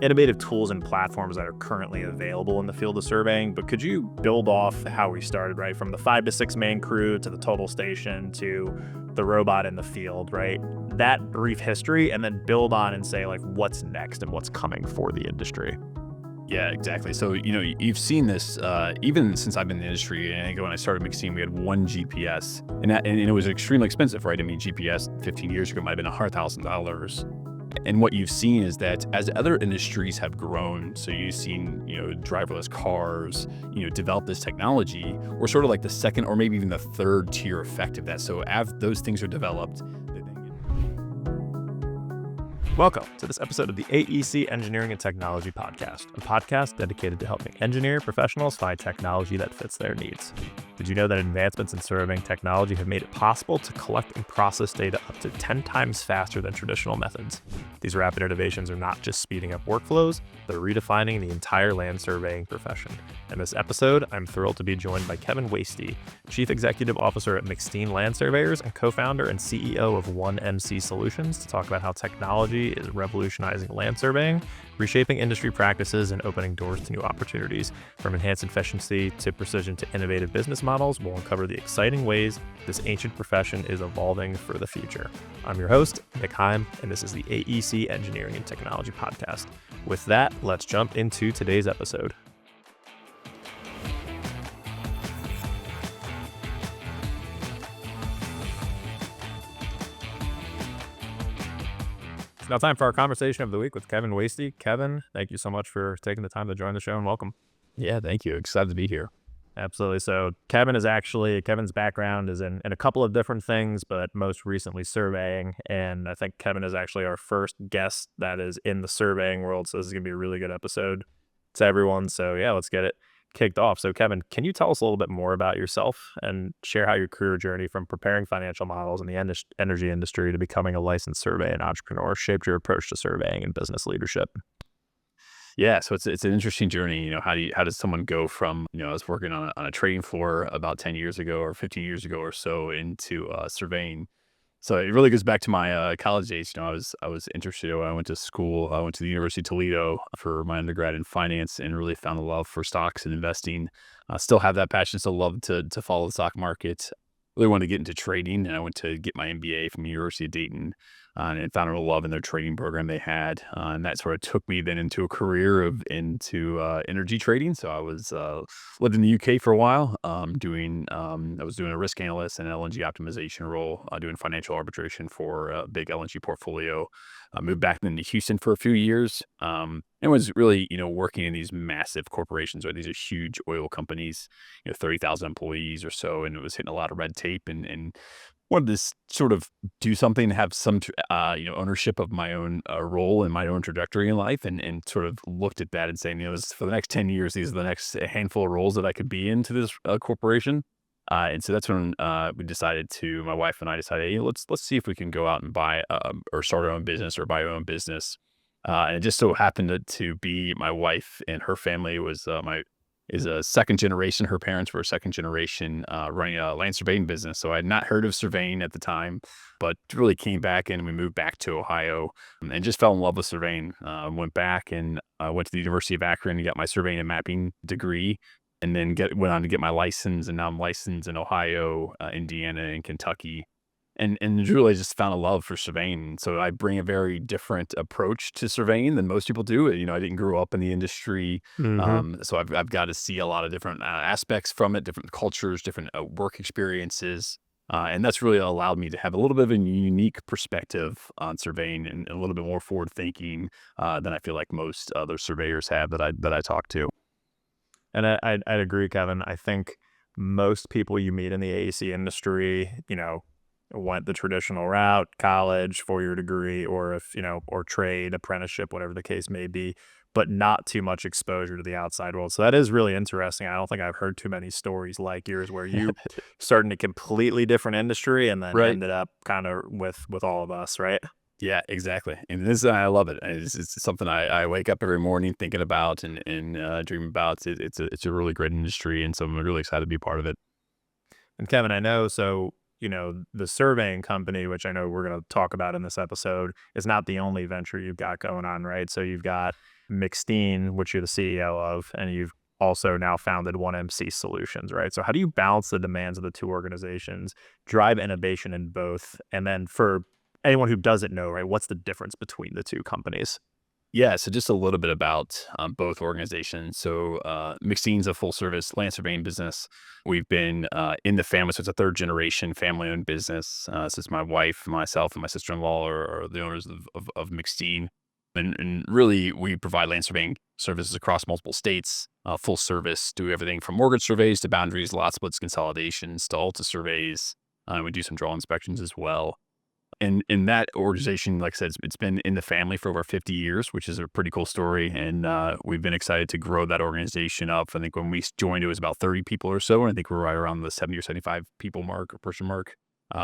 innovative tools and platforms that are currently available in the field of surveying, but could you build off how we started, right? From the 5 to 6 man crew to the total station to the robot in the field, right? That brief history, and then build on and say, like, what's next and what's coming for the industry. Yeah, exactly. So, you've seen this even since I've been in the industry. And I think when I started McSteen, we had one GPS, and it was extremely expensive, right? I mean, GPS 15 years ago might have been $100,000. And what you've seen is that as other industries have grown, so you've seen, driverless cars, develop this technology, we're sort of like the second or maybe even the third tier effect of that. So as those things are developed, Welcome to this episode of the AEC Engineering and Technology Podcast, a podcast dedicated to helping engineer professionals find technology that fits their needs. Did you know that advancements in surveying technology have made it possible to collect and process data up to 10 times faster than traditional methods? These rapid innovations are not just speeding up workflows, they're redefining the entire land surveying profession. In this episode, I'm thrilled to be joined by Kevin Woeste, Chief Executive Officer at McSteen Land Surveyors and co-founder and CEO of 1MC Solutions, to talk about how technology is revolutionizing land surveying, reshaping industry practices, and opening doors to new opportunities. From enhanced efficiency to precision to innovative business models, we'll uncover the exciting ways this ancient profession is evolving for the future. I'm your host, Nick Heim, and this is the AEC Engineering and Technology Podcast. With that, let's jump into today's episode. It's now time for our conversation of the week with Kevin Woeste. Kevin, thank you so much for taking the time to join the show, and welcome. Yeah, thank you. Excited to be here. Absolutely. So Kevin's background is in a couple of different things, but most recently surveying. And I think Kevin is actually our first guest that is in the surveying world. So this is going to be a really good episode to everyone. So yeah, let's get it kicked off. So Kevin, can you tell us a little bit more about yourself and share how your career journey from preparing financial models in the energy industry to becoming a licensed surveying entrepreneur shaped your approach to surveying and business leadership? Yeah, so it's an interesting journey. How does someone go from, I was working on a trading floor about 10 years ago or 15 years ago or so into surveying. So it really goes back to my college days. I was interested when I went to school. I went to the University of Toledo for my undergrad in finance and really found a love for stocks and investing. Still have that passion. Still love to follow the stock market. Really wanted to get into trading, and I went to get my MBA from the University of Dayton, and found a real love in their trading program they had, and that sort of took me then into a career into energy trading. So I was lived in the UK for a while, I was doing a risk analyst and an LNG optimization role, doing financial arbitration for a big LNG portfolio. I moved back into Houston for a few years, and was really working in these massive corporations, right? These are huge oil companies, 30,000 employees or so, and it was hitting a lot of red tape, and wanted to sort of do something, have some ownership of my own role and my own trajectory in life, and sort of looked at that and saying, for the next 10 years, these are the next handful of roles that I could be into this corporation. And so that's when my wife and I decided, hey, let's see if we can go out and buy or start our own business or buy our own business. And it just so happened to be my wife and her family is a second generation. Her parents were a second generation running a land surveying business. So I had not heard of surveying at the time, but really came back and we moved back to Ohio and just fell in love with surveying. Went back and went to the University of Akron and got my surveying and mapping degree, and then went on to get my license. And now I'm licensed in Ohio, Indiana, and Kentucky. And really just found a love for surveying. So I bring a very different approach to surveying than most people do. I didn't grow up in the industry. So I've got to see a lot of different aspects from it, different cultures, different work experiences. And that's really allowed me to have a little bit of a unique perspective on surveying and a little bit more forward thinking than I feel like most other surveyors have that I talk to. And I'd agree, Kevin. I think most people you meet in the AEC industry, went the traditional route, college, 4-year degree, or or trade, apprenticeship, whatever the case may be, but not too much exposure to the outside world. So that is really interesting. I don't think I've heard too many stories like yours where you started in a completely different industry and then ended up kind of with all of us, right? Yeah, exactly. And I love it. It's something I wake up every morning thinking about and dream about. It's a really great industry, and so I'm really excited to be part of it. And Kevin, I know, so the surveying company, which I know we're going to talk about in this episode, is not the only venture you've got going on, right? So you've got McSteen, which you're the CEO of, and you've also now founded One MC Solutions, right? So how do you balance the demands of the two organizations, drive innovation in both, and then for anyone who doesn't know, right, what's the difference between the two companies? Yeah, so just a little bit about both organizations. So McSteen's a full service land surveying business. We've been in the family, so it's a third generation family owned business. Since my wife, myself, and my sister in law are the owners of McSteen. And really, we provide land surveying services across multiple states, full service, do everything from mortgage surveys to boundaries, lot splits, consolidations to Alta surveys. We do some draw inspections as well. And in that organization, like I said, it's been in the family for over 50 years, which is a pretty cool story. And we've been excited to grow that organization up. I think when we joined, it was about 30 people or so. And I think we're right around the 70 or 75 people mark or person mark.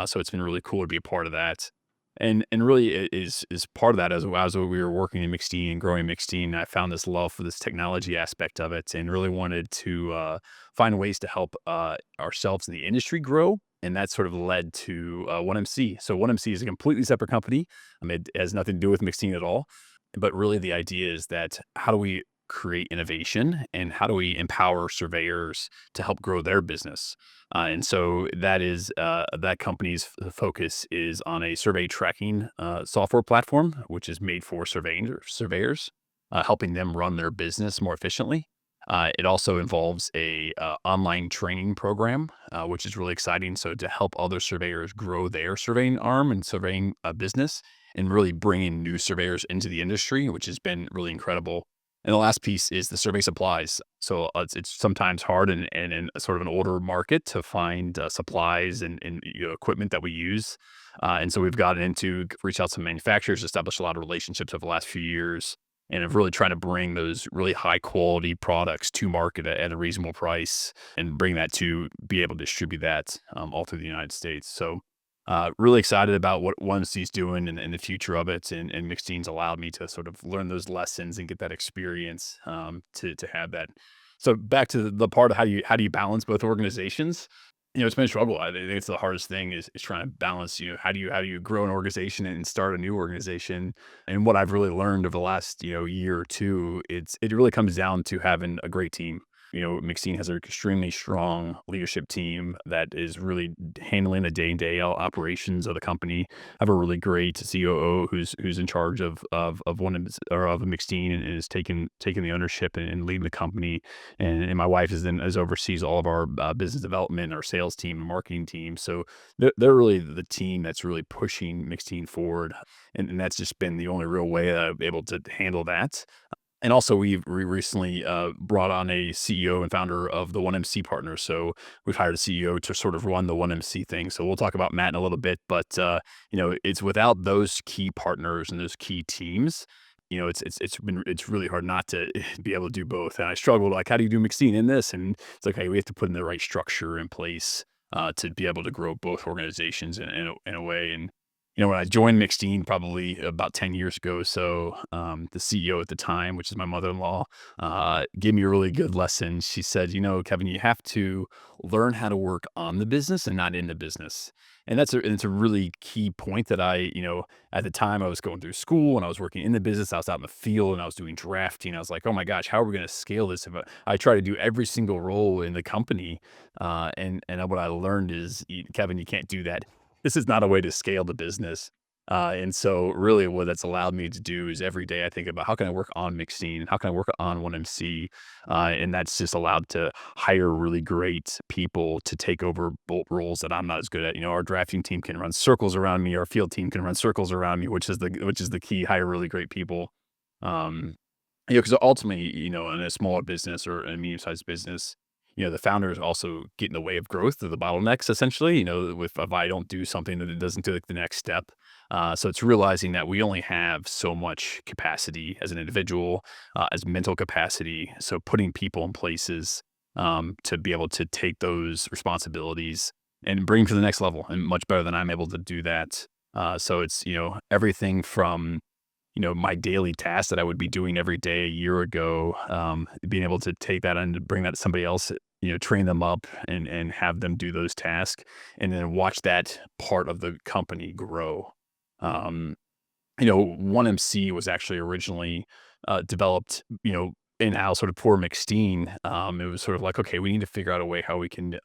So it's been really cool to be a part of that. And really it is part of that as we were working in McSteen and growing McSteen, I found this love for this technology aspect of it and really wanted to find ways to help ourselves in the industry grow. And that sort of led to One MC. So One MC is a completely separate company. I mean, it has nothing to do with McSteen at all. But really the idea is that how do we create innovation and how do we empower surveyors to help grow their business? And so that company's focus is on a survey tracking software platform, which is made for surveyors, helping them run their business more efficiently. It also involves a online training program, which is really exciting. So to help other surveyors grow their surveying arm and surveying business, and really bringing new surveyors into the industry, which has been really incredible. And the last piece is the survey supplies. So it's sometimes hard and in a sort of an older market to find supplies and equipment that we use. And so we've gotten into reach out to manufacturers, established a lot of relationships over the last few years, and of really trying to bring those really high quality products to market at a reasonable price and bring that to be able to distribute that all through the United States. So really excited about what OneC's doing and the future of it. And McSteen's allowed me to sort of learn those lessons and get that experience to have that. So back to the part of how do you balance both organizations? It's been a struggle. I think it's the hardest thing is trying to balance, how do you grow an organization and start a new organization? And what I've really learned over the last, year or two, it really comes down to having a great team. McSteen has an extremely strong leadership team that is really handling the day-to-day operations of the company. I have a really great COO who's in charge of McSteen and is taking the ownership and leading the company. And my wife is oversees all of our business development, our sales team, and marketing team. So they're really the team that's really pushing McSteen forward, and that's just been the only real way that I'm able to handle that. And also, we recently brought on a CEO and founder of the One MC partner. So we've hired a CEO to sort of run the One MC thing. So we'll talk about Matt in a little bit, but it's without those key partners and those key teams. It's really hard not to be able to do both. And I struggled like, how do you do McSteen in this? And it's like, hey, we have to put in the right structure in place to be able to grow both organizations in a way. And when I joined McSteen probably about 10 years ago, so the CEO at the time, which is my mother-in-law, gave me a really good lesson. She said, Kevin, you have to learn how to work on the business and not in the business. And it's a really key point that at the time I was going through school and I was working in the business. I was out in the field and I was doing drafting. I was like, oh my gosh, how are we going to scale this? If I try to do every single role in the company, and what I learned is, Kevin, you can't do that. This is not a way to scale the business. And so really what that's allowed me to do is every day I think about how can I work on McSteen? How can I work on One MC? And that's just allowed to hire really great people to take over both roles that I'm not as good at. Our drafting team can run circles around me. Our field team can run circles around me, which is the key, hire really great people. Um, because ultimately, in a smaller business or a medium-sized business, the founders also get in the way of growth of the bottlenecks, essentially, if I don't do something that it doesn't do like the next step. So it's realizing that we only have so much capacity as an individual, as mental capacity. So putting people in places to be able to take those responsibilities and bring them to the next level and much better than I'm able to do that. So it's, everything from my daily tasks that I would be doing every day a year ago, being able to take that and bring that to somebody else, train them up and have them do those tasks and then watch that part of the company grow. One MC was actually originally developed, in-house sort of poor McSteen. It was sort of like, okay, we need to figure out a way how we can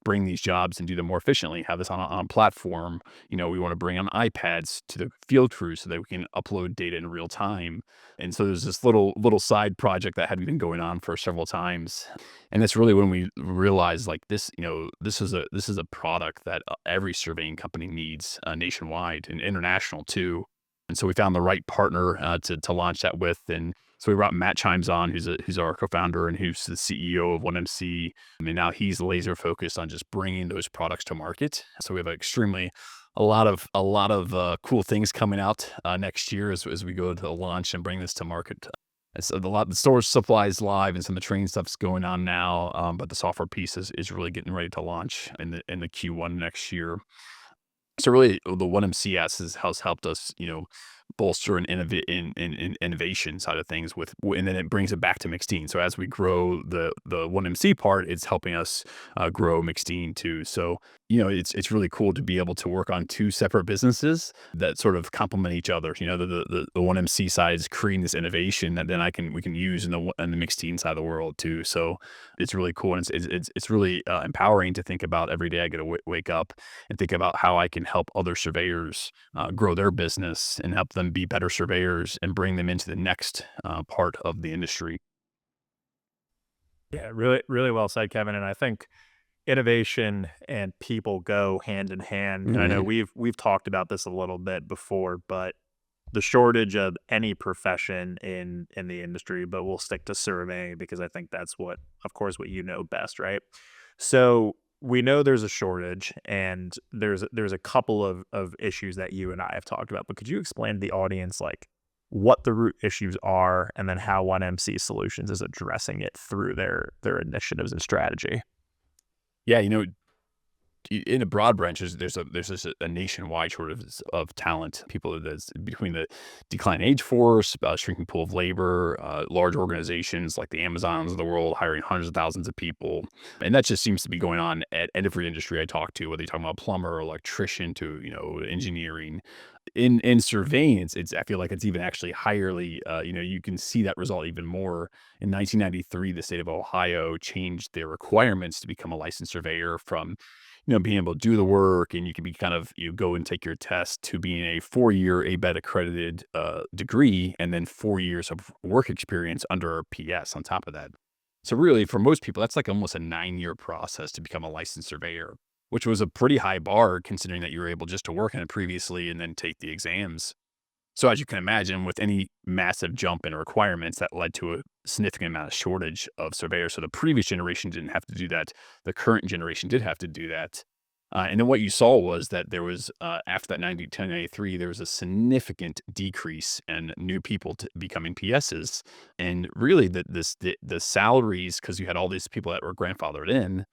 bring these jobs and do them more efficiently, have this on a platform. We want to bring on iPads to the field crew so that we can upload data in real time. And so there's this little side project that had been going on for several times. And that's really when we realized like this, this is a product that every surveying company needs nationwide and international too. And so we found the right partner to launch that with. And so we brought Matt Chimes on, who's our co-founder and who's the CEO of 1MC. And now he's laser focused on just bringing those products to market. So we have a lot of cool things coming out next year as we go to launch and bring this to market. And so the storage supply is live, and some of the training stuff's going on now. But the software piece is really getting ready to launch in the Q1 next year. So really, the 1MC has helped us, bolster and innovate in innovation side of things and then it brings it back to McSteen. So as we grow the 1MC part, it's helping us grow McSteen too. So it's really cool to be able to work on two separate businesses that sort of complement each other. The 1MC side is creating this innovation that then we can use in the McSteen side of the world too. So it's really cool, and it's really empowering to think about every day. I get to wake up and think about how I can help other surveyors grow their business and help them be better surveyors and bring them into the next part of the industry. Yeah, really, really well said, Kevin. And I think innovation and people go hand in hand. And I know we've talked about this a little bit before, but the shortage of any profession in the industry, but we'll stick to surveying because I think that's what you know best, right? So we know there's a shortage, and there's a couple of issues that you and I have talked about. But could you explain to the audience like what the root issues are, and then how 1MC Solutions is addressing it through their initiatives and strategy? Yeah, in a broad branch, there's just a nationwide shortage of talent. People that's between the declining age force, shrinking pool of labor, large organizations like the Amazons of the world hiring hundreds of thousands of people, and that just seems to be going on at every industry I talk to. Whether you're talking about plumber, electrician, to engineering, in surveying, it's I feel like it's even actually higherly. You can see that result even more. In 1993, the state of Ohio changed their requirements to become a licensed surveyor from being able to do the work, and you can be you go and take your test, to being a 4-year ABET accredited degree, and then 4 years of work experience under PS on top of that. So really, for most people, that's like almost a 9-year process to become a licensed surveyor, which was a pretty high bar considering that you were able just to work in it previously and then take the exams. So as you can imagine, with any massive jump in requirements, that led to a significant amount of shortage of surveyors. So the previous generation didn't have to do that. The current generation did have to do that. And then what you saw was that there was, after that 1993, there was a significant decrease in new people becoming PSs. And really, the salaries, because you had all these people that were grandfathered in,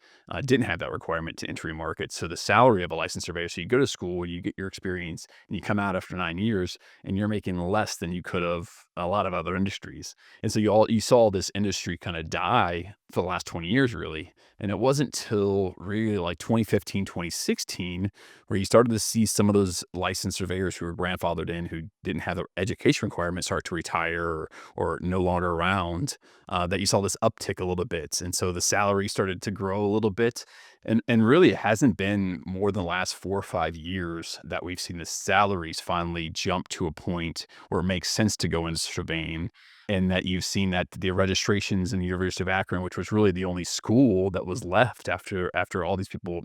didn't have that requirement to entry market. So the salary of a licensed surveyor, so you go to school, you get your experience, and you come out after 9 years, and you're making less than you could have a lot of other industries. And so you saw this industry kind of die for the last 20 years, really. And it wasn't till really like 2015, 2016, where you started to see some of those licensed surveyors who were grandfathered in, who didn't have the education requirements, start to retire or no longer around, that you saw this uptick a little bit. And so the salary started to grow a little bit. And really, it hasn't been more than the last 4 or 5 years that we've seen the salaries finally jump to a point where it makes sense to go into surveying. And that you've seen that the registrations in the University of Akron, which was really the only school that was left after all these people,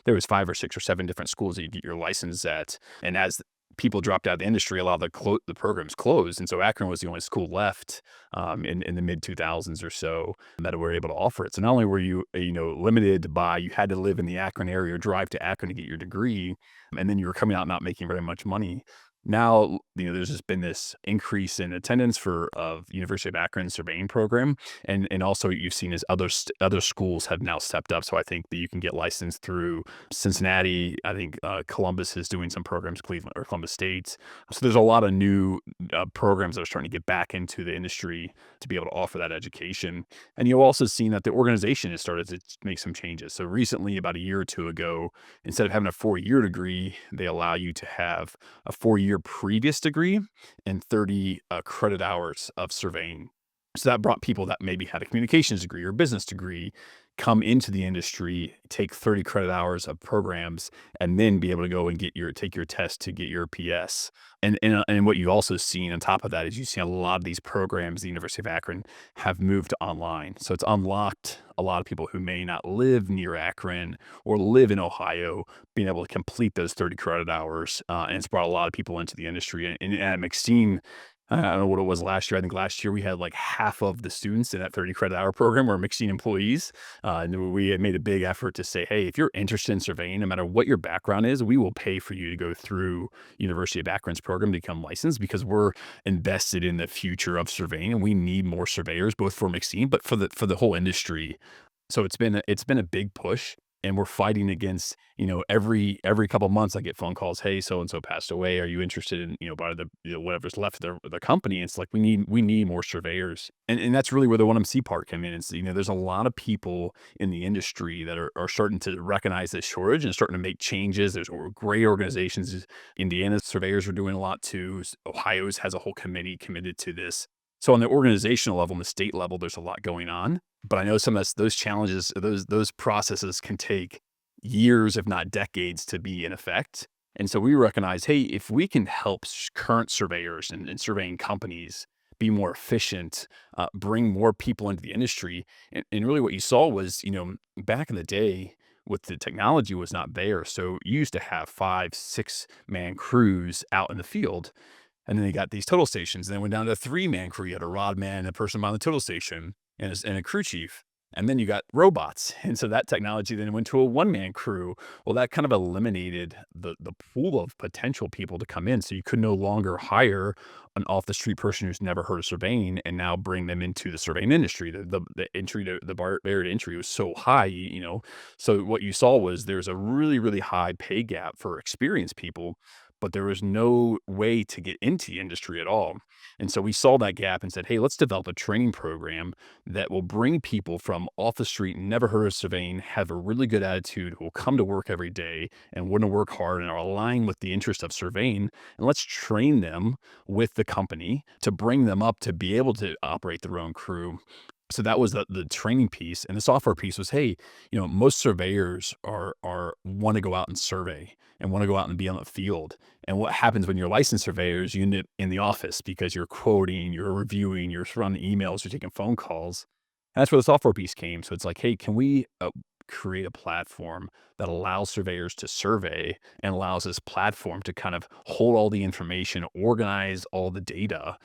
there was 5 or 6 or 7 different schools that you get your license at. And as people dropped out of the industry, a lot of the programs closed. And so Akron was the only school left in the mid 2000s or so that were able to offer it. So not only were you, limited by, you had to live in the Akron area or drive to Akron to get your degree, and then you were coming out not making very much money. Now, there's just been this increase in attendance of University of Akron surveying program. And also you've seen as other schools have now stepped up. So I think that you can get licensed through Cincinnati. I think Columbus is doing some programs, Cleveland or Columbus State. So there's a lot of new programs that are starting to get back into the industry to be able to offer that education. And you've also seen that the organization has started to make some changes. So recently, about a year or two ago, instead of having a 4-year degree, they allow you to have a 4-year your previous degree and 30 credit hours of surveying. So that brought people that maybe had a communications degree or business degree come into the industry, take 30 credit hours of programs, and then be able to go and take your test to get your PS. And what you also seen on top of that is you see a lot of these programs, the University of Akron, have moved online. So it's unlocked a lot of people who may not live near Akron or live in Ohio, being able to complete those 30 credit hours. And it's brought a lot of people into the industry. And at McSteen, I don't know what it was last year. I think last year we had like half of the students in that 30 credit hour program were McSteen employees. And we had made a big effort to say, hey, if you're interested in surveying, no matter what your background is, we will pay for you to go through University of Akron's program to become licensed, because we're invested in the future of surveying and we need more surveyors, both for McSteen, but for the whole industry. So it's been a big push. And we're fighting against, every couple of months I get phone calls. Hey, so and so passed away. Are you interested in, by the whatever's left of the company? It's like we need more surveyors, and that's really where the 1MC part came in. It's there's a lot of people in the industry that are starting to recognize this shortage and starting to make changes. There's great organizations. Indiana's surveyors are doing a lot too. Ohio's has a whole committee committed to this. So on the organizational level, on the state level, there's a lot going on. But I know some of those challenges, those processes can take years, if not decades, to be in effect. And so we recognize, hey, if we can help current surveyors and surveying companies be more efficient, bring more people into the industry, and really what you saw was, back in the day, with the technology was not there. So you used to have 5-6 man crews out in the field. And then they got these total stations. Then it went down to a 3-man crew. You had a rod man, and a person on the total station, and a crew chief. And then you got robots. And so that technology then went to a 1-man crew. Well, that kind of eliminated the pool of potential people to come in. So you could no longer hire an off-the-street person who's never heard of surveying and now bring them into the surveying industry. The entry to the barrier to entry was so high, So what you saw was there's a really, really high pay gap for experienced people, but there was no way to get into the industry at all. And so we saw that gap and said, hey, let's develop a training program that will bring people from off the street, never heard of surveying, have a really good attitude, who will come to work every day and want to work hard and are aligned with the interest of surveying. And let's train them with the company to bring them up to be able to operate their own crew. So that was the training piece. And the software piece was, hey, most surveyors are want to go out and survey and want to go out and be on the field. And what happens when you're licensed surveyors, you end up in the office because you're quoting, you're reviewing, you're running emails, you're taking phone calls. And that's where the software piece came. So it's like, hey, can we create a platform that allows surveyors to survey and allows this platform to kind of hold all the information, organize all the data,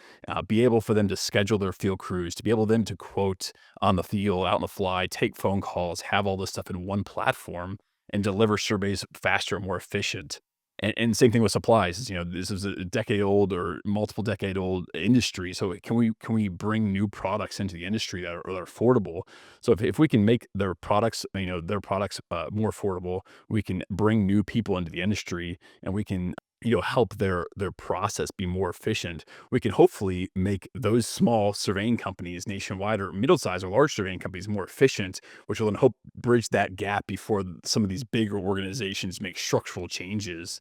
be able for them to schedule their field crews, to be able for them to quote on the field, out on the fly, take phone calls, have all this stuff in one platform and deliver surveys faster and more efficient. And same thing with supplies. This is a decade old or multiple decade old industry. So can we bring new products into the industry that are affordable? So if we can make their products more affordable, we can bring new people into the industry, and we can help their process be more efficient. We can hopefully make those small surveying companies nationwide, or middle-sized or large surveying companies, more efficient, which will then help bridge that gap before some of these bigger organizations make structural changes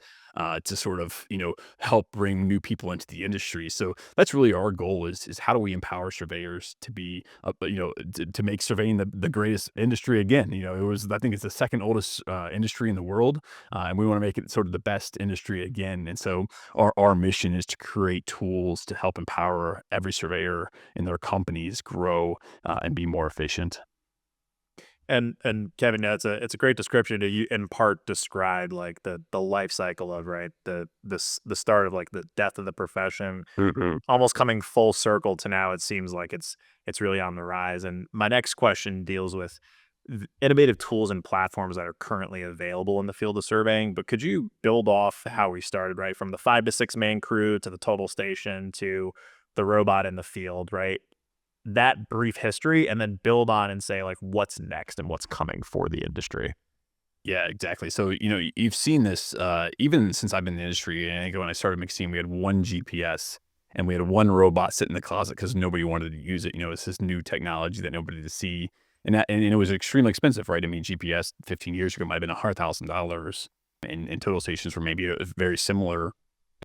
to sort of, help bring new people into the industry. So that's really our goal is how do we empower surveyors to be, to make surveying the greatest industry again. I think it's the second oldest industry in the world, and we want to make it sort of the best industry again. And so our mission is to create tools to help empower every surveyor in their companies grow and be more efficient. And Kevin, it's a great description to you in part describe like the life cycle of the start of like the death of the profession, Mhm. almost coming full circle to now. It seems like it's really on the rise. And my next question deals with innovative tools and platforms that are currently available in the field of surveying. But could you build off how we started, right, from the 5 to 6 man crew to the total station to the robot in the field, right? That brief history, and then build on and say like what's next and what's coming for the industry. Yeah, exactly. So, you've seen this even since I've been in the industry. I think when I started McSteen, we had one GPS and we had one robot sit in the closet because nobody wanted to use it. It's this new technology that nobody to see. And it was extremely expensive, right? I mean, GPS 15 years ago might have been $100,000, and total stations were maybe very similar.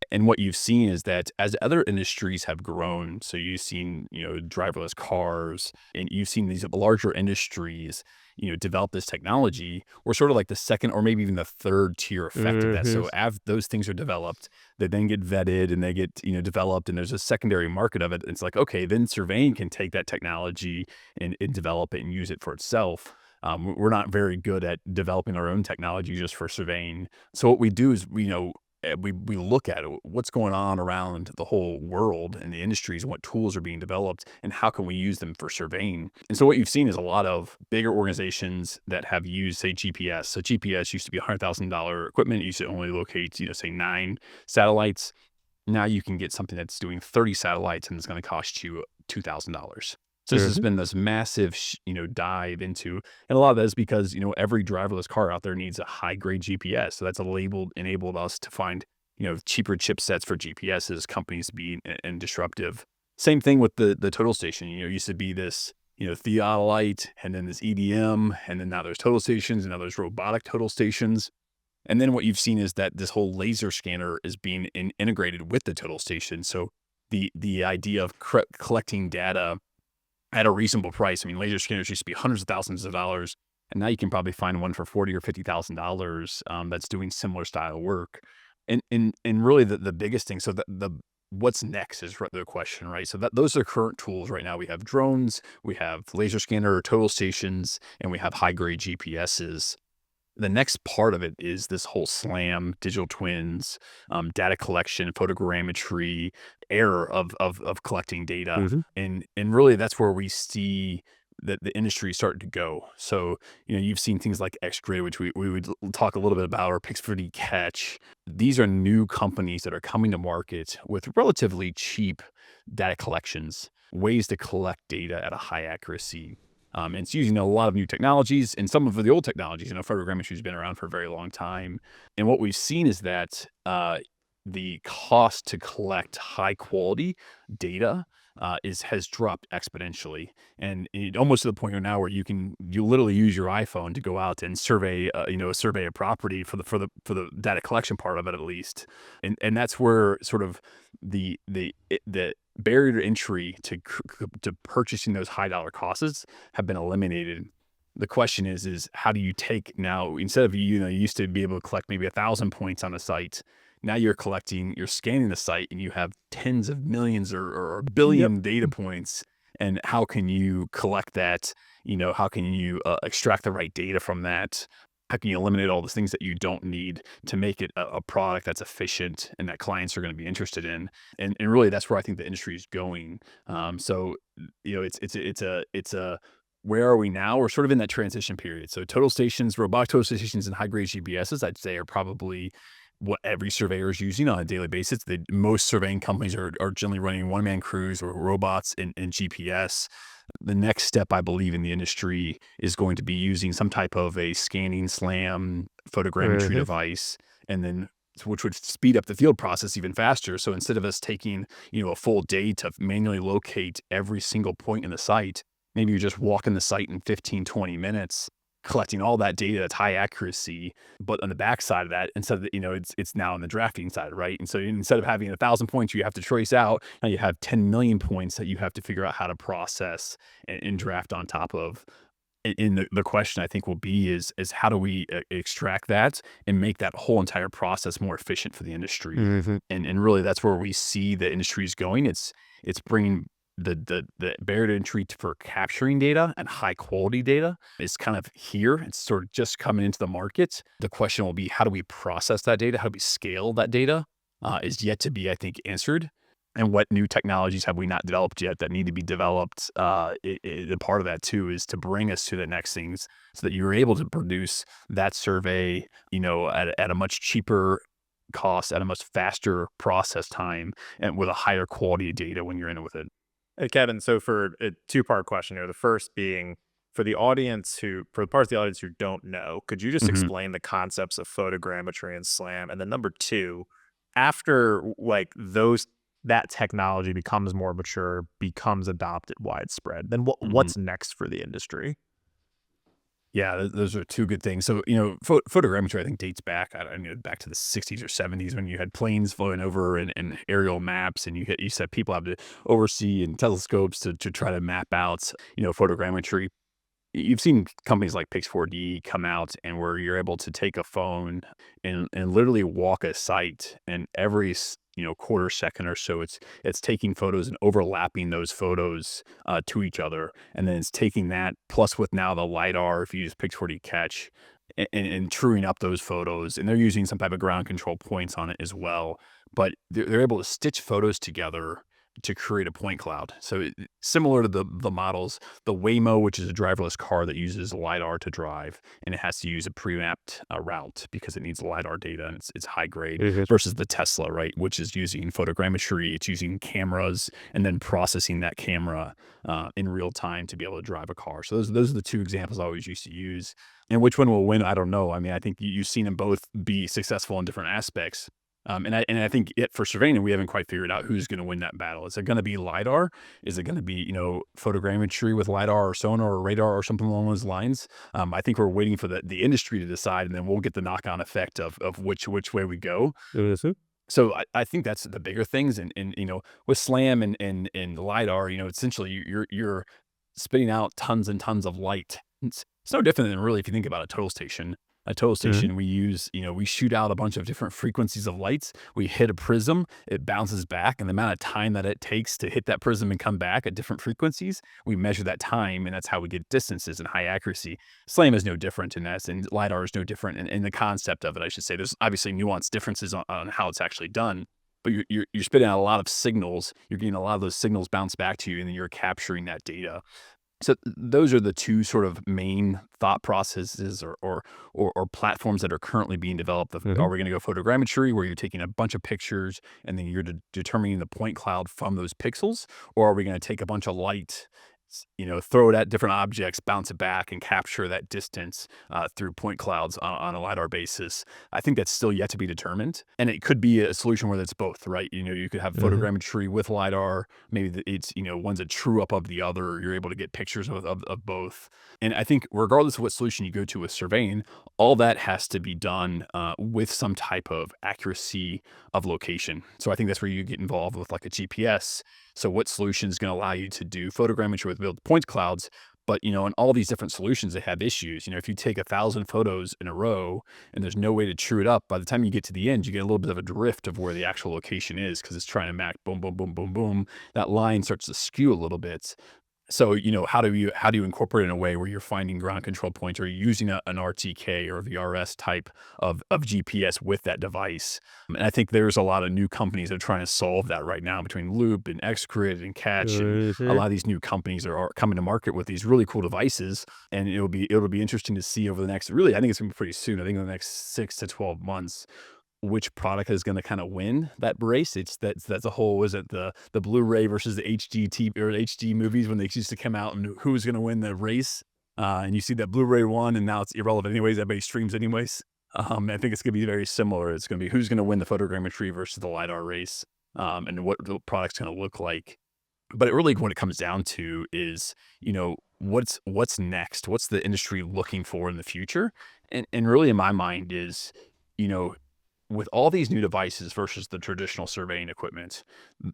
And what you've seen is that as other industries have grown, so you've seen, driverless cars, and you've seen these larger industries, develop this technology, we're sort of like the second or maybe even the third tier effect of that. Mm-hmm. So as those things are developed, they then get vetted and they get, developed, and there's a secondary market of it. It's like, okay, then surveying can take that technology and develop it and use it for itself. We're not very good at developing our own technology just for surveying. So what we do is, we look at what's going on around the whole world and the industries and what tools are being developed and how can we use them for surveying. And so what you've seen is a lot of bigger organizations that have used, say, GPS. So GPS used to be $100,000 equipment. It used to only locate, say 9 satellites. Now you can get something that's doing 30 satellites and it's going to cost you $2,000. So this has Mm-hmm. been this massive, dive into, and a lot of that is because, every driverless car out there needs a high grade GPS. So that's enabled us to find, cheaper chipsets for GPSs, companies being and disruptive. Same thing with the total station. It used to be this, theodolite, and then this EDM, and then now there's total stations, and now there's robotic total stations. And then what you've seen is that this whole laser scanner is being integrated with the total station. So the idea of collecting data at a reasonable price. I mean, laser scanners used to be hundreds of thousands of dollars, and now you can probably find one for $40,000 or $50,000 that's doing similar style work. And really the biggest thing. So the what's next is the question, right? So those are current tools right now. We have drones, we have laser scanner, total stations, and we have high grade GPSs. The next part of it is this whole SLAM, digital twins, data collection, photogrammetry, era of collecting data, Mm-hmm. and really that's where we see that the industry is starting to go. So you've seen things like XGrid, which we would talk a little bit about, or Pix4D Catch. These are new companies that are coming to market with relatively cheap data collections, ways to collect data at a high accuracy. And it's using a lot of new technologies and some of the old technologies. Photogrammetry has been around for a very long time. And what we've seen is that the cost to collect high quality data has dropped exponentially, and almost to the point now where you literally use your iPhone to go out and survey survey a property for the data collection part of it, at least. And that's where sort of the barrier to entry to purchasing those high dollar costs have been eliminated. The question is how do you take now, instead of, you used to be able to collect maybe 1,000 points on a site. Now you're scanning the site and you have tens of millions or a Yep. billion data points. And how can you collect that? How can you extract the right data from that? How can you eliminate all the things that you don't need to make it a product that's efficient and that clients are going to be interested in? And really, that's where I think the industry is going. So it's a where are we now? We're sort of in that transition period. So total stations, robotic total stations, and high grade GPSs, I'd say, are probably what every surveyor is using on a daily basis. Most surveying companies are generally running one-man crews or robots and GPS. The next step, I believe, in the industry is going to be using some type of a scanning SLAM photogrammetry Mm-hmm. device, and then which would speed up the field process even faster. So instead of us taking, a full day to manually locate every single point in the site, maybe you're just walking the site in 15, 20 minutes, collecting all that data that's high accuracy. But on the back side of that, instead of it's now on the drafting side, right? And so instead of having 1,000 points you have to trace out, now you have 10 million points that you have to figure out how to process and draft on top of. And the question I think will be is how do we extract that and make that whole entire process more efficient for the industry? Mm-hmm. And really that's where we see the industry is going. It's bringing the barrier to entry for capturing data and high quality data is kind of here. It's sort of just coming into the market. The question will be, how do we process that data? How do we scale that data? Is yet to be, I think, answered. And what new technologies have we not developed yet that need to be developed? A part of that too is to bring us to the next things, so that you're able to produce that survey, at a much cheaper cost, at a much faster process time, and with a higher quality of data when you're in it with it. Hey, Kevin, so for a two-part question here, the first being for the parts of the audience who don't know, could you just Mhm. explain the concepts of photogrammetry and SLAM? And then number two, after like that technology becomes more mature, becomes adopted widespread, then Mhm. what's next for the industry? Yeah, those are two good things. So, photogrammetry, I think, dates back, I don't know, back to the 60s or 70s when you had planes flying over and aerial maps, and you said people have to oversee and telescopes to try to map out, photogrammetry. You've seen companies like Pix4D come out and where you're able to take a phone and literally walk a site, and every quarter second or so, it's taking photos and overlapping those photos to each other, and then it's taking that plus with now the lidar, if you use Pix4D catch, and truing up those photos, and they're using some type of ground control points on it as well. But they're able to stitch photos together to create a point cloud. So similar to the models, the Waymo, which is a driverless car that uses LiDAR to drive, and it has to use a pre-mapped route because it needs LiDAR data and it's high grade Mhm. versus the Tesla, right, which is using photogrammetry, it's using cameras and then processing that camera in real time to be able to drive a car. So those are the two examples I always used to use. And which one will win? I don't know. I mean, I think you've seen them both be successful in different aspects. And I think for surveying, we haven't quite figured out who's going to win that battle. Is it going to be LiDAR? Is it going to be, photogrammetry with LiDAR or sonar or radar or something along those lines? I think we're waiting for the industry to decide, and then we'll get the knock-on effect of which way we go. Mhm. So I think that's the bigger things. And with SLAM and LiDAR, essentially you're spitting out tons and tons of light. It's no different than really if you think about a total station. A total Mhm. station, we use, we shoot out a bunch of different frequencies of lights. We hit a prism, it bounces back, and the amount of time that it takes to hit that prism and come back at different frequencies, we measure that time, and that's how we get distances and high accuracy. SLAM is no different in that, and LiDAR is no different in the concept of it, I should say. There's obviously nuanced differences on how it's actually done, but you're spitting out a lot of signals. You're getting a lot of those signals bounce back to you, and then you're capturing that data. So those are the two sort of main thought processes or platforms that are currently being developed. Are Mhm. we going to go photogrammetry, where you're taking a bunch of pictures and then you're determining the point cloud from those pixels, or are we going to take a bunch of light, throw it at different objects, bounce it back, and capture that distance through point clouds on a lidar basis? I think that's still yet to be determined, and it could be a solution where that's both, right? You could have Mhm. photogrammetry with lidar. Maybe it's, one's a true up of the other. You're able to get pictures of both. And I think regardless of what solution you go to with surveying, all that has to be done with some type of accuracy of location. So I think that's where you get involved with like a GPS. So what solution is going to allow you to do photogrammetry with build point clouds? But, in all these different solutions, they have issues. If you take 1,000 photos in a row and there's no way to true it up, by the time you get to the end, you get a little bit of a drift of where the actual location is because it's trying to map boom, boom, boom, boom, boom. That line starts to skew a little bit. So, how do you incorporate it in a way where you're finding ground control points or you're using an RTK or a VRS type of GPS with that device? And I think there's a lot of new companies that are trying to solve that right now between Loop and XGrid and Catch, and a Mhm. lot of these new companies are coming to market with these really cool devices. And it'll be interesting to see over the next, really, I think it's gonna be pretty soon. I think in the next 6 to 12 months, which product is going to kind of win that race. That's a whole, was it the Blu-ray versus the HD TV or HD movies when they used to come out, and who's going to win the race? And you see that Blu-ray won, and now it's irrelevant anyways. Everybody streams anyways. I think it's going to be very similar. It's going to be who's going to win the photogrammetry versus the lidar race, and what the product's going to look like. But it really, what it comes down to is, what's next? What's the industry looking for in the future? And really, in my mind, is, you know with all these new devices versus the traditional surveying equipment,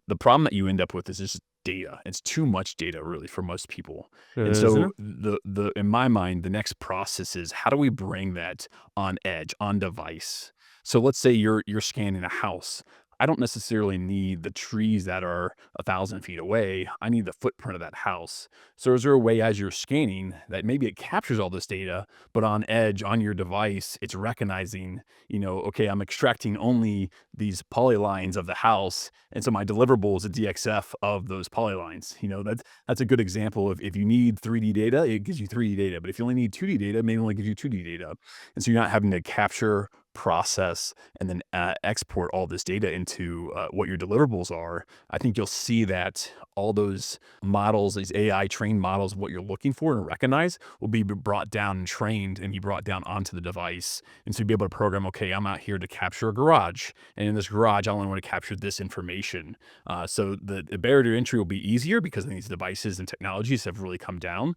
the problem that you end up with is just data. It's too much data, really, for most people. And so Mhm. the in my mind, the next process is, how do we bring that on edge, on device? So let's say you're scanning a house. I don't necessarily need the trees that are 1,000 feet away. I need the footprint of that house. So is there a way, as you're scanning, that maybe it captures all this data, but on edge on your device, it's recognizing, okay, I'm extracting only these polylines of the house, and so my deliverable is a DXF of those polylines. That's a good example of, if you need 3D data, it gives you 3D data, but if you only need 2D data, maybe it only gives you 2D data. And so you're not having to capture process, and then export all this data into what your deliverables are, I think you'll see that all those models, these AI trained models, what you're looking for and recognize will be brought down and trained and be brought down onto the device. And so you'll be able to program, okay, I'm out here to capture a garage. And in this garage, I only want to capture this information. So the barrier to entry will be easier because these devices and technologies have really come down.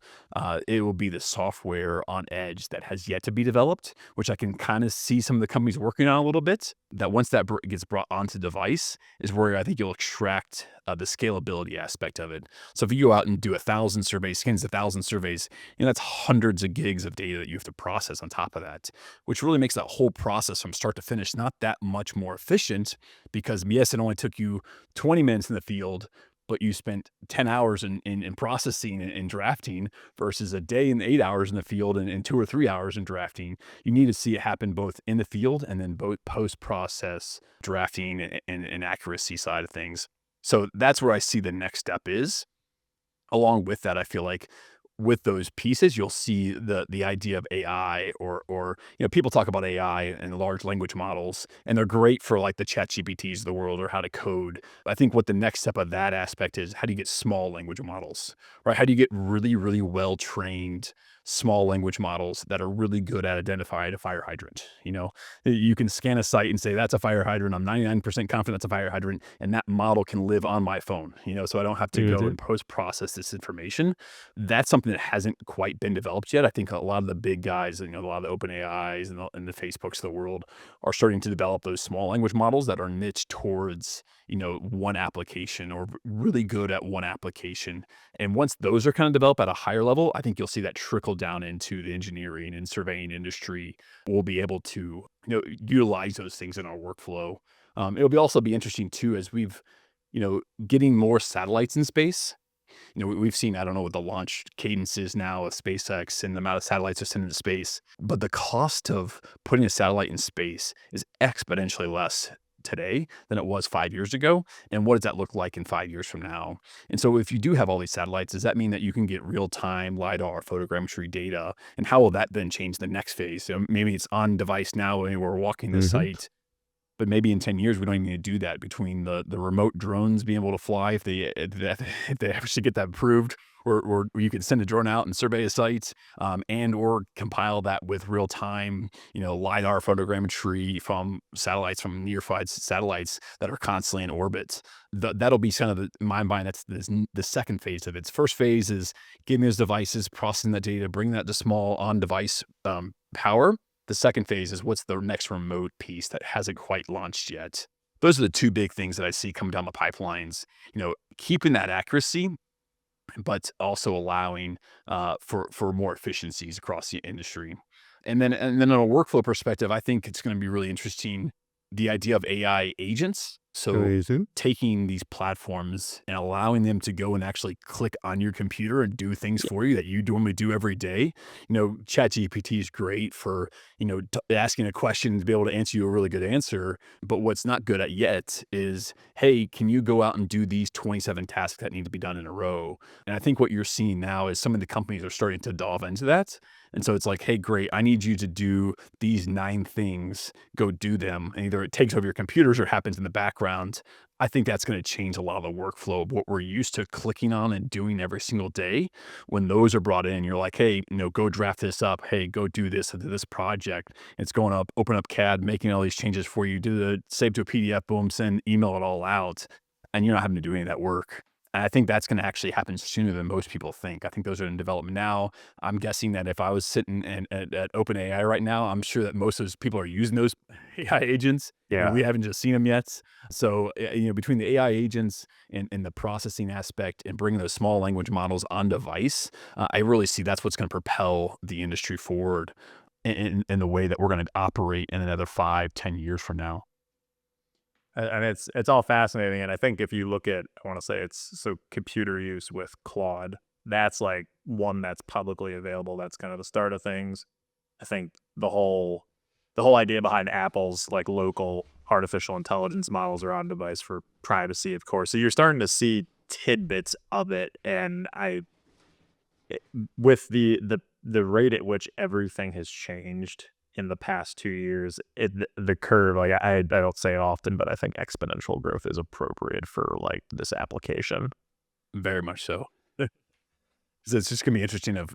It will be the software on edge that has yet to be developed, which I can kind of see some of the companies working on a little bit. That once that gets brought onto the device is where I think you'll extract the scalability aspect of it. So if you go out and do 1,000 surveys, scans 1,000 surveys, that's hundreds of gigs of data that you have to process on top of that, which really makes that whole process from start to finish not that much more efficient because yes, it only took you 20 minutes in the field, but you spent 10 hours in processing and drafting versus a day and 8 hours in the field and 2 or 3 hours in drafting. You need to see it happen both in the field and then both post-process drafting and accuracy side of things. So that's where I see the next step is. Along with that, I feel like with those pieces, you'll see the idea of AI or people talk about AI and large language models, and they're great for like the ChatGPTs of the world or how to code. I think what the next step of that aspect is, how do you get small language models, right? How do you get really, really well trained small language models that are really good at identifying a fire hydrant? You can scan a site and say, that's a fire hydrant. I'm 99% confident that's a fire hydrant. And that model can live on my phone, so I don't have to go and post-process this information. That's something that hasn't quite been developed yet. I think a lot of the big guys, a lot of the open AIs and the Facebooks of the world are starting to develop those small language models that are niche towards, one application or really good at one application. And once those are kind of developed at a higher level, I think you'll see that trickle down into the engineering and surveying industry. We'll be able to, utilize those things in our workflow. It'll also be interesting too, as we've, getting more satellites in space. We've seen, I don't know what the launch cadence is now of SpaceX and the amount of satellites they're sending to space, but the cost of putting a satellite in space is exponentially less today than it was 5 years ago. And what does that look like in 5 years from now? And so if you do have all these satellites, does that mean that you can get real-time LiDAR photogrammetry data? And how will that then change the next phase? So maybe it's on device now when we're walking the site, but maybe in 10 years, we don't even need to do that between the remote drones being able to fly if they actually get that approved, or you can send a drone out and survey a site, and or compile that with real time, LiDAR photogrammetry from satellites, from near-field satellites that are constantly in orbit. That'll be kind of in my mind, that's the second phase of it. Its first phase is getting those devices, processing that data, bringing that to small on-device power. The second phase is what's the next remote piece that hasn't quite launched yet. Those are the two big things that I see coming down the pipelines, keeping that accuracy, but also allowing for more efficiencies across the industry. And then on a workflow perspective, I think it's going to be really interesting, the idea of AI agents. So taking these platforms and allowing them to go and actually click on your computer and do things for you that you normally do every day. ChatGPT is great for, asking a question to be able to answer you a really good answer. But what's not good at yet is, hey, can you go out and do these 27 tasks that need to be done in a row? And I think what you're seeing now is some of the companies are starting to delve into that. And so it's like, hey, great, I need you to do these 9 things, go do them. And either it takes over your computers or happens in the background. I think that's going to change a lot of the workflow of what we're used to clicking on and doing every single day. When those are brought in, you're like, hey, go draft this up. Hey, go do this into this project. It's going up, open up CAD, making all these changes for you, save to a PDF, boom, send, email it all out. And you're not having to do any of that work. And I think that's going to actually happen sooner than most people think. I think those are in development now. I'm guessing that if I was sitting at OpenAI right now, I'm sure that most of those people are using those AI agents. Yeah. We haven't just seen them yet. So, between the AI agents and the processing aspect and bringing those small language models on device, I really see that's what's going to propel the industry forward in the way that we're going to operate in another 5-10 years from now. And it's all fascinating. And I think if you look at, I want to say computer use with Claude, that's like one that's publicly available. That's kind of the start of things. I think the whole idea behind Apple's like local artificial intelligence models are on device for privacy, of course. So you're starting to see tidbits of it. And with the rate at which everything has changed in the past 2 years, the curve, like I don't say it often, but I think exponential growth is appropriate for like this application. Very much so. So it's just gonna be interesting of,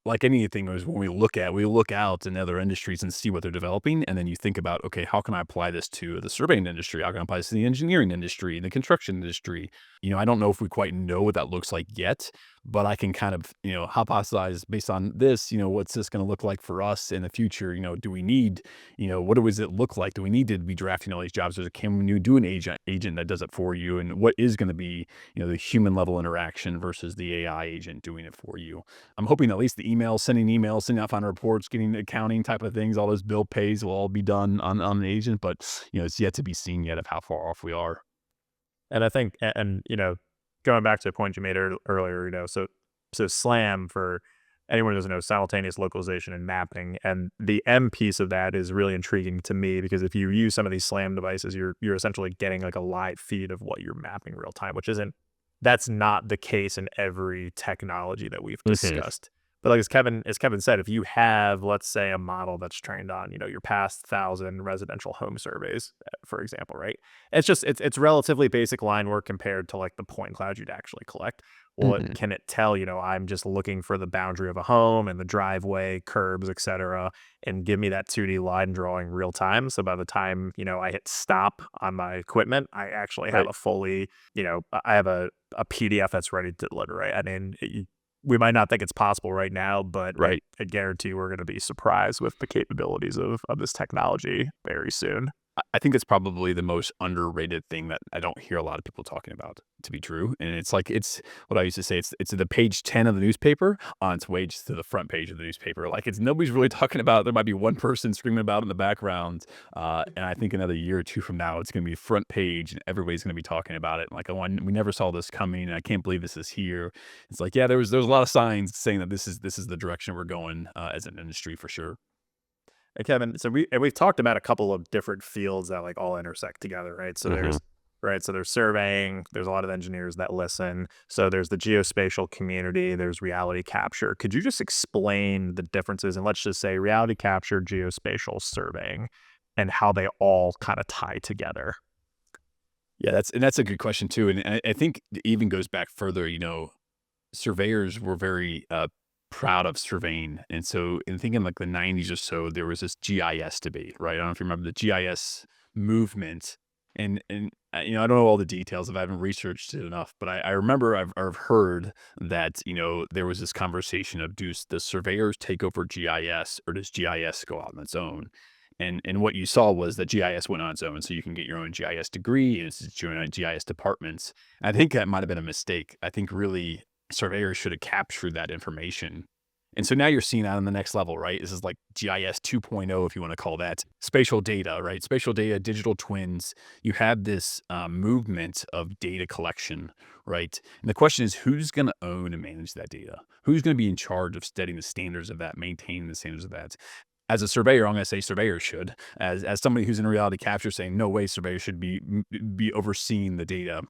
like anything is when we look out in other industries and see what they're developing, and then you think about, okay, how can I apply this to the surveying industry? How can I apply this to the engineering industry, the construction industry? I don't know if we quite know what that looks like yet, but I can kind of, hypothesize based on this, what's this gonna look like for us in the future? Do we need, what does it look like? Do we need to be drafting all these jobs? Or can you do an agent that does it for you? And what is gonna be, the human level interaction versus the AI agent doing it for you? I'm hoping at least the sending out final reports, getting accounting type of things, all those bill pays will all be done on an agent, but it's yet to be seen yet of how far off we are. And I think, going back to a point you made earlier, so SLAM, for anyone who doesn't know, simultaneous localization and mapping, and the M piece of that is really intriguing to me because if you use some of these SLAM devices, you're essentially getting like a live feed of what you're mapping real time, that's not the case in every technology that we've discussed. But like as Kevin said, if you have, let's say, a model that's trained on, your past 1,000 residential home surveys, for example, right? It's relatively basic line work compared to like the point cloud you'd actually collect. Well, can it tell, I'm just looking for the boundary of a home and the driveway, curbs, etc., and give me that 2D line drawing real time. So by the time, I hit stop on my equipment, I actually have Right. a fully, I have a PDF that's ready to deliver, right? I mean, we might not think it's possible right now, but Right. I guarantee we're going to be surprised with the capabilities of this technology very soon. I think it's probably the most underrated thing that I don't hear a lot of people talking about, to be true. And it's what I used to say. It's the page 10 of the newspaper on its way just to the front page of the newspaper. Like it's nobody's really talking about. There might be one person screaming about it in the background, and I think another year or two from now, it's going to be front page, and everybody's going to be talking about it. Like, oh, we never saw this coming, and I can't believe this is here. It's like, yeah, there was a lot of signs saying that this is the direction we're going as an industry for sure. And Kevin, so we've talked about a couple of different fields that like all intersect together, right? So Mhm. there's surveying, there's a lot of engineers that listen. So there's the geospatial community, there's reality capture. Could you just explain the differences, and let's just say reality capture, geospatial surveying, and how they all kind of tie together? Yeah, that's a good question too, and I think it even goes back further. Surveyors were very proud of surveying, and so in thinking like the '90s or so, there was this GIS debate, right? I don't know if you remember the GIS movement, and I don't know all the details if I haven't researched it enough, but I remember I've heard that there was this conversation of do the surveyors take over GIS or does GIS go out on its own? And what you saw was that GIS went on its own, so you can get your own GIS degree and it's your own GIS departments. I think that might have been a mistake. I think really surveyors should have captured that information. And so now you're seeing that on the next level, right? This is like GIS 2.0, if you want to call that spatial data, right? Spatial data, digital twins. You have this movement of data collection, right? And the question is, who's going to own and manage that data? Who's going to be in charge of setting the standards of that, maintaining the standards of that? As a surveyor, I'm going to say surveyors should. As somebody who's in reality capture, saying no way surveyors should be overseeing the data,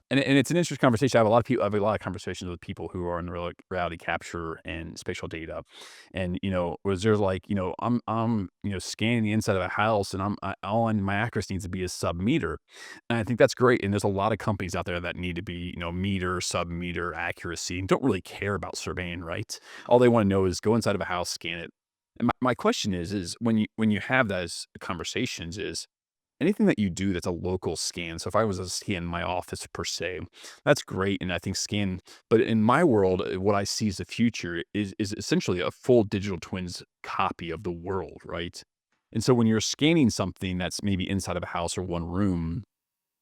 and it's an interesting conversation. I have a lot of conversations with people who are in reality capture and spatial data, and was there like I'm scanning the inside of a house, and all my accuracy needs to be a sub meter, and I think that's great. And there's a lot of companies out there that need to be meter, sub meter accuracy, and don't really care about surveying, right? All they want to know is go inside of a house, scan it. And my question is when you have those conversations, is anything that you do that's a local scan. So if I was to scan my office per se, that's great. And I think scan, but in my world, what I see as the future is essentially a full digital twins copy of the world, right? And so when you're scanning something that's maybe inside of a house or one room,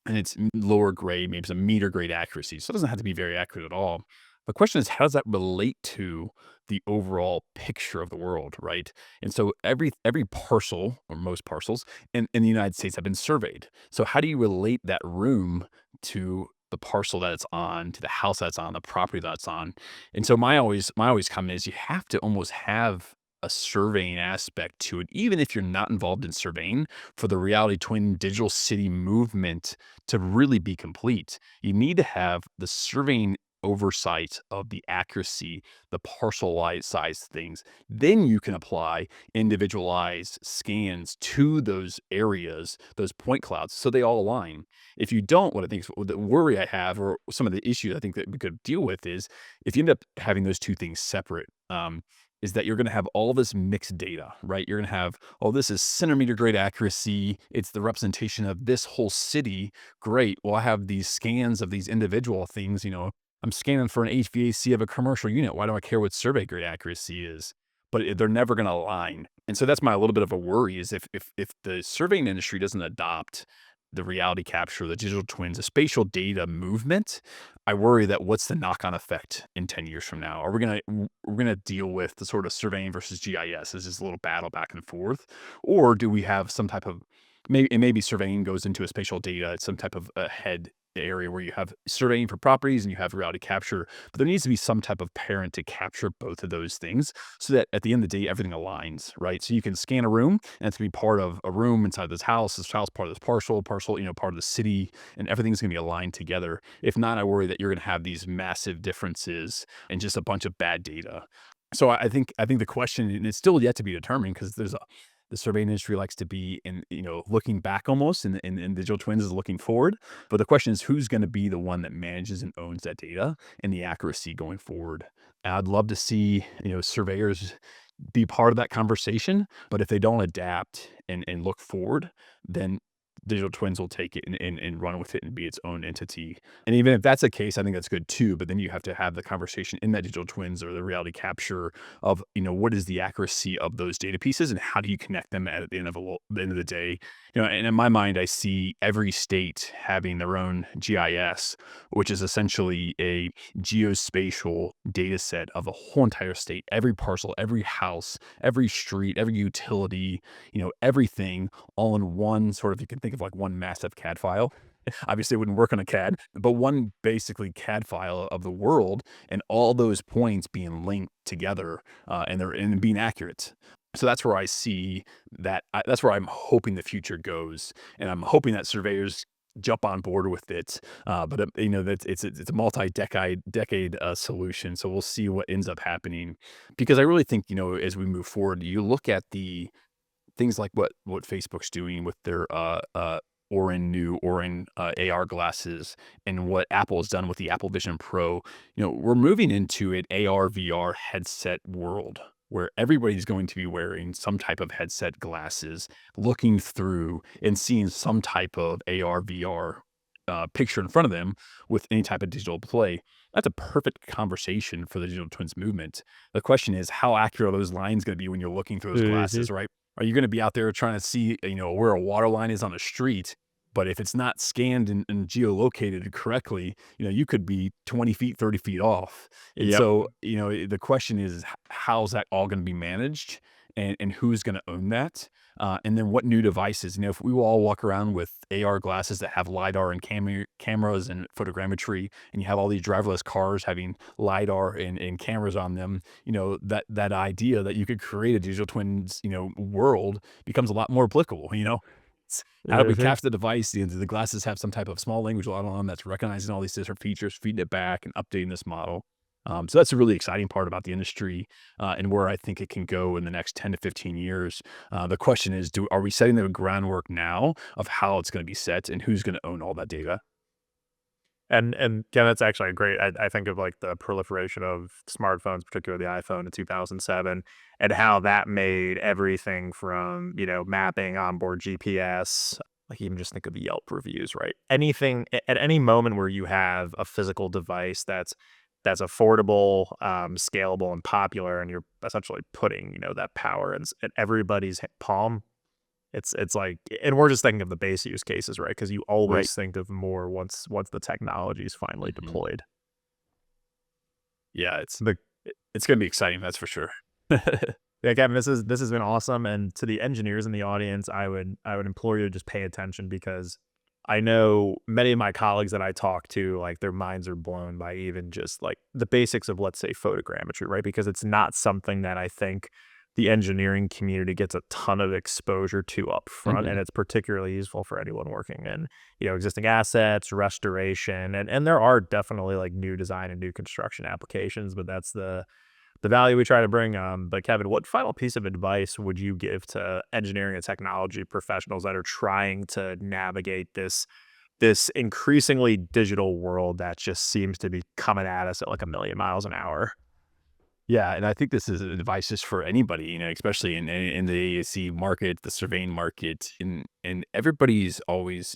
and it's lower grade, maybe it's a meter grade accuracy. So it doesn't have to be very accurate at all. The question is, how does that relate to the overall picture of the world, right? And so every parcel or most parcels in the United States have been surveyed. So how do you relate that room to the parcel that it's on, to the house that's on, the property that's on? And so my always comment is you have to almost have a surveying aspect to it, even if you're not involved in surveying, for the reality twin digital city movement to really be complete. You need to have the surveying oversight of the accuracy, the parcel size things. Then you can apply individualized scans to those areas, those point clouds, so they all align. If you don't, what I think is the worry I have, or some of the issues I think that we could deal with, is if you end up having those two things separate, is that you're going to have all this mixed data, right? You're going to have, oh, this is centimeter grade accuracy. It's the representation of this whole city. Great. Well, I have these scans of these individual things. I'm scanning for an HVAC of a commercial unit. Why do I care what survey grade accuracy is? But they're never going to align. And so that's my little bit of a worry, is if the surveying industry doesn't adopt the reality capture, the digital twins, the spatial data movement, I worry that what's the knock-on effect in 10 years from now? Are we're gonna deal with the sort of surveying versus GIS as this little battle back and forth, or do we have some type of, maybe surveying goes into a spatial data, some type of head area where you have surveying for properties and you have reality capture, but there needs to be some type of parent to capture both of those things so that at the end of the day, everything aligns, right? So you can scan a room and it's gonna be part of a room inside this house part of this parcel, part of the city, and everything's gonna be aligned together. If not, I worry that you're gonna have these massive differences and just a bunch of bad data. So I think the question, and it's still yet to be determined, because the surveying industry likes to be looking back almost, and digital twins is looking forward. But the question is, who's going to be the one that manages and owns that data and the accuracy going forward? And I'd love to see surveyors be part of that conversation. But if they don't adapt and look forward, then digital twins will take it and run with it and be its own entity. And even if that's the case, I think that's good too. But then you have to have the conversation in that digital twins or the reality capture of, what is the accuracy of those data pieces and how do you connect them at the end of the day? And in my mind, I see every state having their own GIS, which is essentially a geospatial data set of a whole entire state, every parcel, every house, every street, every utility, everything all in one sort of, you can think of like one massive CAD file. Obviously, it wouldn't work on a CAD, but one basically CAD file of the world, and all those points being linked together, and being accurate. So that's where I see that. That's where I'm hoping the future goes, and I'm hoping that surveyors jump on board with it. But that it's a multi-decade solution. So we'll see what ends up happening, because I really think as we move forward, you look at the things like what Facebook's doing with their new Orin AR glasses, and what Apple has done with the Apple Vision Pro. We're moving into an AR VR headset world where everybody's going to be wearing some type of headset glasses, looking through and seeing some type of AR VR picture in front of them with any type of digital play. That's a perfect conversation for the digital twins movement. The question is, how accurate are those lines going to be when you're looking through those glasses, right? Are you going to be out there trying to see, where a water line is on a street? But if it's not scanned and geolocated correctly, you could be 20 feet, 30 feet off. And so, the question is, how's that all going to be managed, and who's going to own that? And then what new devices? If we will all walk around with AR glasses that have LiDAR and cameras and photogrammetry, and you have all these driverless cars having LiDAR and cameras on them, that idea that you could create a digital twins, world becomes a lot more applicable, How do we capture the device? Do the glasses have some type of small language model on them that's recognizing all these different features, feeding it back and updating this model? So that's a really exciting part about the industry, and where I think it can go in the next 10 to 15 years. The question is, are we setting the groundwork now of how it's going to be set, and who's going to own all that data? And Ken, that's actually great. I think of like the proliferation of smartphones, particularly the iPhone in 2007, and how that made everything from, mapping, onboard GPS, like even just think of the Yelp reviews, right? Anything at any moment where you have a physical device that's affordable, scalable, and popular, and you're essentially putting, that power in everybody's palm. It's like, and we're just thinking of the base use cases, right? Because you always think of more once the technology is finally deployed. Yeah, it's going to be exciting, that's for sure. Yeah, Kevin, this has been awesome. And to the engineers in the audience, I would implore you to just pay attention, because I know many of my colleagues that I talk to, like, their minds are blown by even just like the basics of, let's say, photogrammetry, right? Because it's not something that I think the engineering community gets a ton of exposure to up front, and it's particularly useful for anyone working in, existing assets, restoration, and there are definitely like new design and new construction applications, but that's the value we try to bring. But Kevin, what final piece of advice would you give to engineering and technology professionals that are trying to navigate this increasingly digital world that just seems to be coming at us at like a million miles an hour? Yeah, and I think this is advice just for anybody, especially in the AEC market, the surveying market, and everybody's always,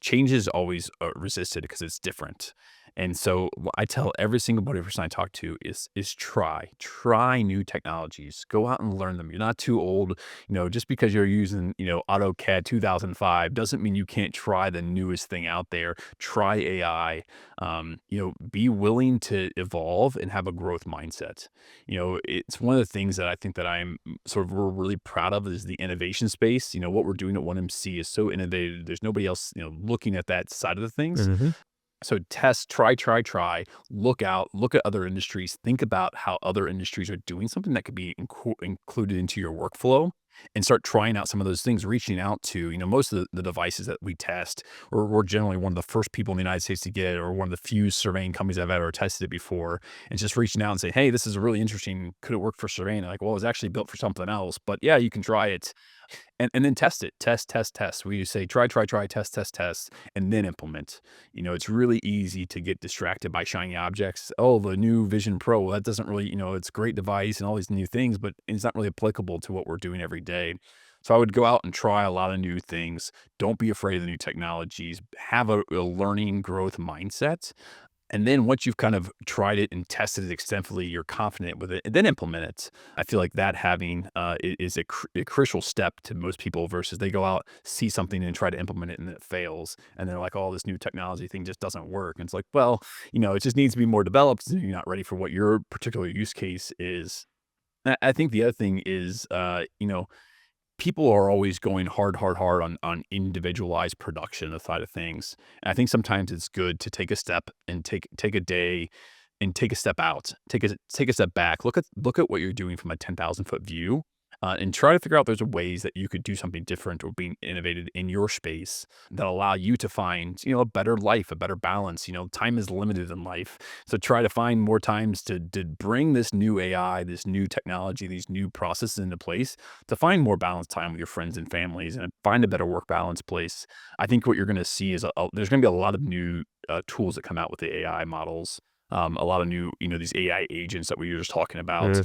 change is always resisted because it's different. And so what I tell every single body person I talk to is try new technologies, go out and learn them. You're not too old, just because you're using, AutoCAD 2005 doesn't mean you can't try the newest thing out there. Try AI, be willing to evolve and have a growth mindset. It's one of the things that I think that we're really proud of is the innovation space. What we're doing at 1MC is so innovative. There's nobody else, looking at that side of the things. So test, try, look out, look at other industries, think about how other industries are doing something that could be included into your workflow, and start trying out some of those things, reaching out to, most of the devices that we test, or we're generally one of the first people in the United States to get it, or one of the few surveying companies that have ever tested it before, and just reaching out and say, hey, this is really interesting. Could it work for surveying? And like, well, it was actually built for something else, but yeah, you can try it. And then test it. Test. We say try, test, and then implement. It's really easy to get distracted by shiny objects. Oh, the new Vision Pro, well, that doesn't really, it's a great device and all these new things, but it's not really applicable to what we're doing every day. So I would go out and try a lot of new things. Don't be afraid of the new technologies. Have a learning growth mindset. And then once you've kind of tried it and tested it extensively, you're confident with it, and then implement it. I feel like that having is a crucial step to most people versus they go out, see something and try to implement it and it fails. And they're like, oh, this new technology thing just doesn't work. And it's like, well, it just needs to be more developed. You're not ready for what your particular use case is. I think the other thing is, people are always going hard on individualized production, the side of things. And I think sometimes it's good to take a step and take a day and take a step out, take a step back, look at what you're doing from a 10,000 foot view, and try to figure out there's ways that you could do something different or being innovated in your space that allow you to find, a better life, a better balance. Time is limited in life. So try to find more times to bring this new AI, this new technology, these new processes into place to find more balanced time with your friends and families and find a better work balance place. I think what you're going to see is there's going to be a lot of new tools that come out with the AI models. A lot of new, these AI agents that we were just talking about.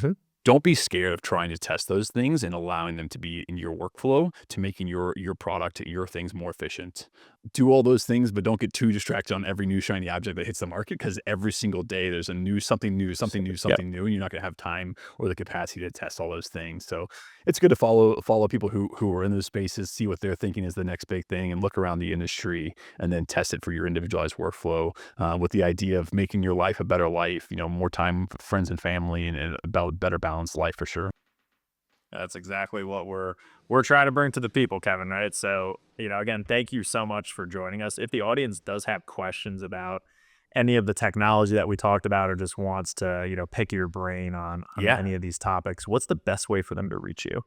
Don't be scared of trying to test those things and allowing them to be in your workflow to making your product, your things more efficient. Do all those things, but don't get too distracted on every new shiny object that hits the market, because every single day there's something new, and you're not going to have time or the capacity to test all those things. So it's good to follow people who are in those spaces, see what they're thinking is the next big thing, and look around the industry and then test it for your individualized workflow, with the idea of making your life a better life, more time for friends and family, and about a better balanced life for sure. That's exactly what we're trying to bring to the people, Kevin, right? So, again, thank you so much for joining us. If the audience does have questions about any of the technology that we talked about, or just wants to, pick your brain on any of these topics, what's the best way for them to reach you?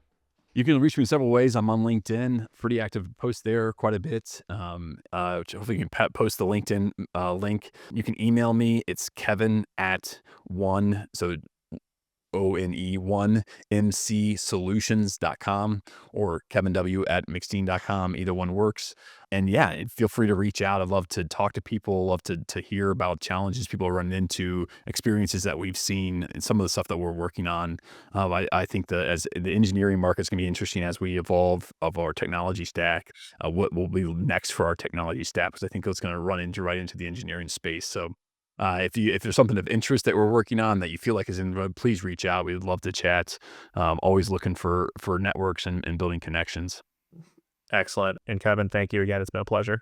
You can reach me in several ways. I'm on LinkedIn, pretty active post there quite a bit. Hopefully you can post the LinkedIn link. You can email me. It's Kevin at one, so ONE1MCSolutions.com, or Kevin W at McSteen.com. Either one works. And yeah, feel free to reach out. I'd love to talk to people, love to hear about challenges people are running into, experiences that we've seen, and some of the stuff that we're working on. I think that as the engineering market is going to be interesting as we evolve of our technology stack, what will be next for our technology stack, because I think it's going to run right into the engineering space. So if there's something of interest that we're working on that you feel like is in the road, please reach out. We'd love to chat. Always looking for networks and building connections. Excellent. And Kevin, thank you again. It's been a pleasure.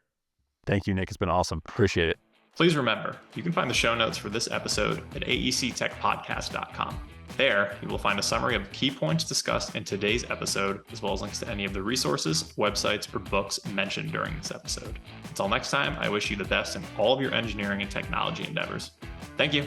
Thank you, Nick. It's been awesome. Appreciate it. Please remember, you can find the show notes for this episode at aectechpodcast.com. There, you will find a summary of key points discussed in today's episode, as well as links to any of the resources, websites, or books mentioned during this episode. Until next time, I wish you the best in all of your engineering and technology endeavors. Thank you.